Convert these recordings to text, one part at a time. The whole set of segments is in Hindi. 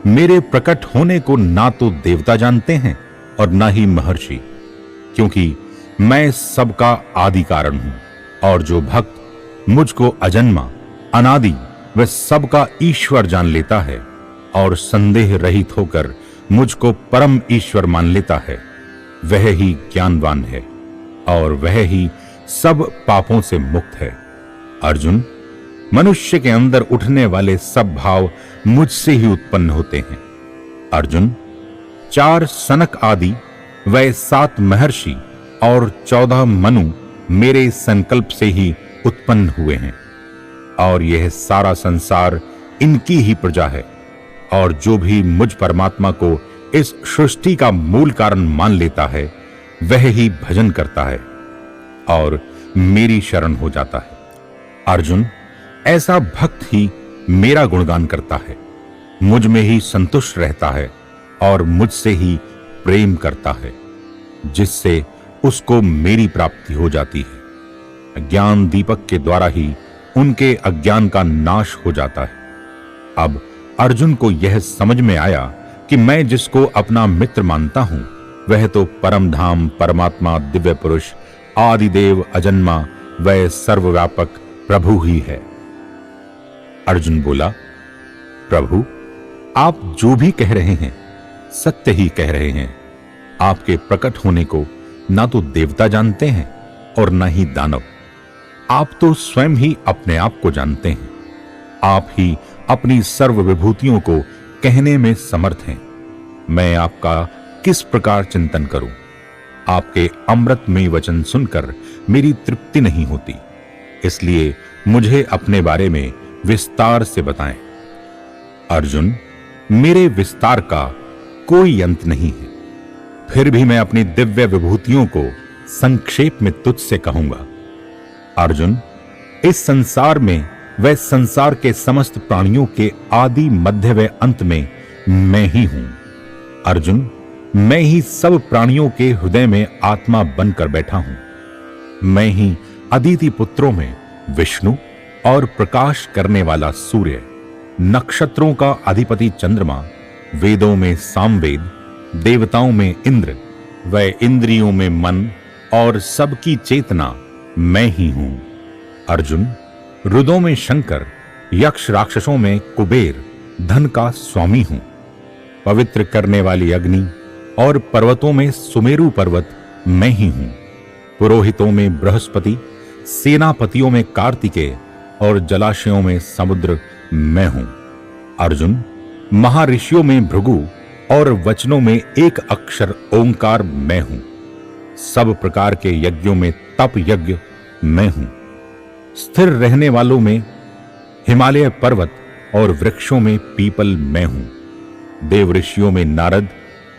मेरे प्रकट होने को ना तो देवता जानते हैं और ना ही महर्षि, क्योंकि मैं सबका आदि कारण हूं। और जो भक्त मुझको अजन्मा, अनादि व सबका ईश्वर जान लेता है और संदेह रहित होकर मुझको परम ईश्वर मान लेता है, वह ही ज्ञानवान है और वह ही सब पापों से मुक्त है। अर्जुन, मनुष्य के अंदर उठने वाले सब भाव मुझसे ही उत्पन्न होते हैं। अर्जुन, 4 सनक आदि व 7 महर्षि और 14 मनु मेरे संकल्प से ही उत्पन्न हुए हैं, और यह सारा संसार इनकी ही प्रजा है। और जो भी मुझ परमात्मा को इस सृष्टि का मूल कारण मान लेता है, वह ही भजन करता है और मेरी शरण हो जाता है। अर्जुन, ऐसा भक्त ही मेरा गुणगान करता है, मुझ में ही संतुष्ट रहता है और मुझसे ही प्रेम करता है, जिससे उसको मेरी प्राप्ति हो जाती है। ज्ञान दीपक के द्वारा ही उनके अज्ञान का नाश हो जाता है। अब अर्जुन को यह समझ में आया कि मैं जिसको अपना मित्र मानता हूं, वह तो परम धाम परमात्मा दिव्य पुरुष आदिदेव अजन्मा वह सर्वव्यापक प्रभु ही है। अर्जुन बोला, प्रभु, आप जो भी कह रहे हैं सत्य ही कह रहे हैं। आपके प्रकट होने को ना तो देवता जानते हैं और ना ही दानव। आप तो स्वयं ही अपने आप को जानते हैं। आप ही अपनी सर्व विभूतियों को कहने में समर्थ हैं। मैं आपका किस प्रकार चिंतन करूं? आपके अमृतमय वचन सुनकर मेरी तृप्ति नहीं होती, इसलिए मुझे अपने बारे में विस्तार से बताएं। अर्जुन, मेरे विस्तार का कोई अंत नहीं है, फिर भी मैं अपनी दिव्य विभूतियों को संक्षेप में तुझसे कहूंगा। अर्जुन, इस संसार में वह संसार के समस्त प्राणियों के आदि मध्य व अंत में मैं ही हूं। अर्जुन, मैं ही सब प्राणियों के हृदय में आत्मा बनकर बैठा हूं। मैं ही अदिति पुत्रों में विष्णु और प्रकाश करने वाला सूर्य, नक्षत्रों का अधिपति चंद्रमा, वेदों में सामवेद, देवताओं में इंद्र व इंद्रियों में मन और सबकी चेतना मैं ही हूं। अर्जुन, रुद्रों में शंकर, यक्ष राक्षसों में कुबेर धन का स्वामी हूं। पवित्र करने वाली अग्नि और पर्वतों में सुमेरु पर्वत मैं ही हूं। पुरोहितों में बृहस्पति, सेनापतियों में कार्तिकेय और जलाशयों में समुद्र मैं हूं। अर्जुन, महर्षियों में भृगु और वचनों में एक अक्षर ओंकार मैं हूं। सब प्रकार के यज्ञों में तप यज्ञ मैं हूं। स्थिर रहने वालों में हिमालय पर्वत और वृक्षों में पीपल मैं हूं। देव ऋषियों में नारद,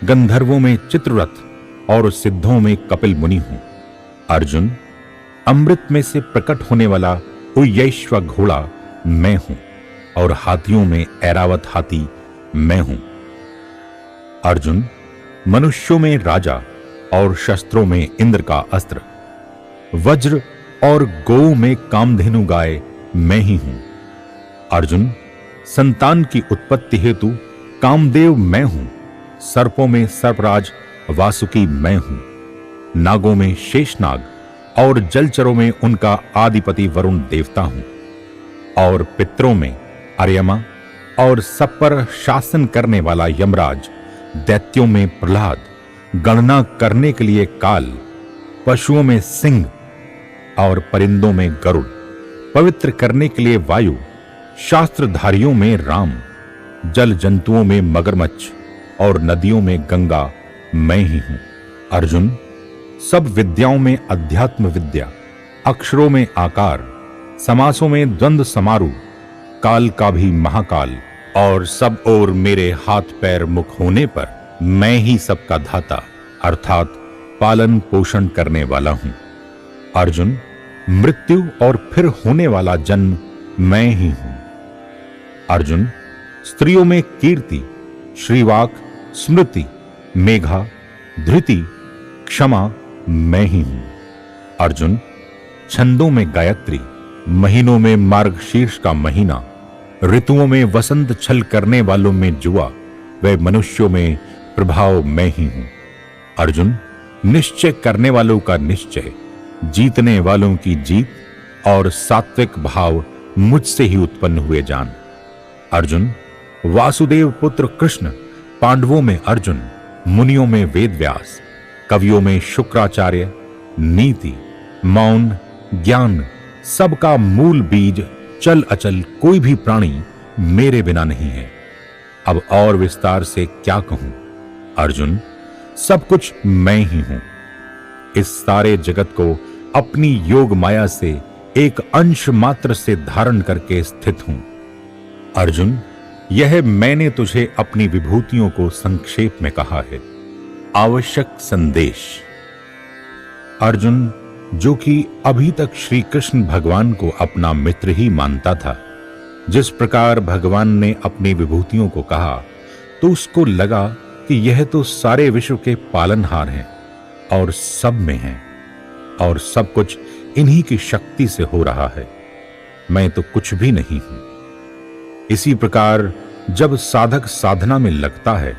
गंधर्वों में चित्ररथ और सिद्धों में कपिल मुनि हूं। अर्जुन, अमृत में से प्रकट होने वाला उय्यश्व घोड़ा मैं हूं और हाथियों में ऐरावत हाथी मैं हूं। अर्जुन, मनुष्यों में राजा और शस्त्रों में इंद्र का अस्त्र, वज्र और गौ में कामधेनु गाय मैं ही हूं। अर्जुन, संतान की उत्पत्ति हेतु कामदेव मैं हूं। सर्पों में सर्पराज वासुकी मैं हूं। नागों में शेषनाग और जलचरों में उनका आदिपति वरुण देवता हूं। और पितरों में अर्यमा और सब पर शासन करने वाला यमराज, दैत्यों में प्रहलाद, गणना करने के लिए काल, पशुओं में सिंह और परिंदों में गरुड़, पवित्र करने के लिए वायु, शास्त्रधारियों में राम, जल जंतुओं में मगरमच्छ और नदियों में गंगा मैं ही हूं। अर्जुन, सब विद्याओं में अध्यात्म विद्या, अक्षरों में आकार, समासों में द्वंद्व समारू, काल का भी महाकाल और सब ओर मेरे हाथ पैर मुख होने पर मैं ही सबका धाता अर्थात पालन पोषण करने वाला हूं। अर्जुन, मृत्यु और फिर होने वाला जन्म मैं ही हूं। अर्जुन, स्त्रियों में कीर्ति, श्रीवाक, स्मृति, मेघा, धृति, क्षमा मैं ही हूं। अर्जुन, छंदों में गायत्री, महीनों में मार्गशीर्ष का महीना, ऋतुओं में वसंत छल करने वालों में जुआ वह मनुष्यों में प्रभाव मैं ही हूं। अर्जुन, निश्चय करने वालों का निश्चय, जीतने वालों की जीत और सात्विक भाव मुझसे ही उत्पन्न हुए जान। अर्जुन, वासुदेव पुत्र कृष्ण, पांडवों में अर्जुन, मुनियों में वेदव्यास, कवियों में शुक्राचार्य, नीति, मौन, ज्ञान, सबका मूल बीज चल अचल कोई भी प्राणी मेरे बिना नहीं है। अब और विस्तार से क्या कहूं? अर्जुन, सब कुछ मैं ही हूं। इस सारे जगत को अपनी योग माया से एक अंश मात्र से धारण करके स्थित हूं। अर्जुन, यह मैंने तुझे अपनी विभूतियों को संक्षेप में कहा है। आवश्यक संदेश। अर्जुन, जो कि अभी तक श्री कृष्ण भगवान को अपना मित्र ही मानता था, जिस प्रकार भगवान ने अपनी विभूतियों को कहा तो उसको लगा कि यह तो सारे विश्व के पालनहार हैं और सब में हैं और सब कुछ इन्हीं की शक्ति से हो रहा है, मैं तो कुछ भी नहीं हूं। इसी प्रकार जब साधक साधना में लगता है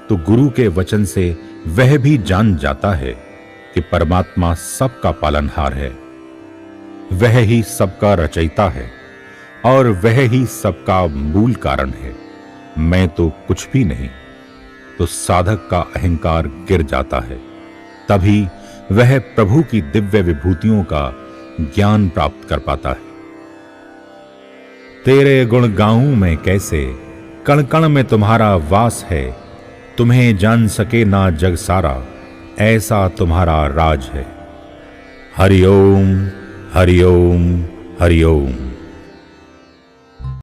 तो गुरु के वचन से वह भी जान जाता है कि परमात्मा सबका पालनहार है, वह ही सबका रचयिता है और वह ही सबका मूल कारण है, मैं तो कुछ भी नहीं। तो साधक का अहंकार गिर जाता है, तभी वह प्रभु की दिव्य विभूतियों का ज्ञान प्राप्त कर पाता है। तेरे गुण गाऊं मैं कैसे, कण कण में तुम्हारा वास है, तुम्हें जान सके ना जग सारा, ऐसा तुम्हारा राज है। हरि ओम, हरि ओम, हरि ओम।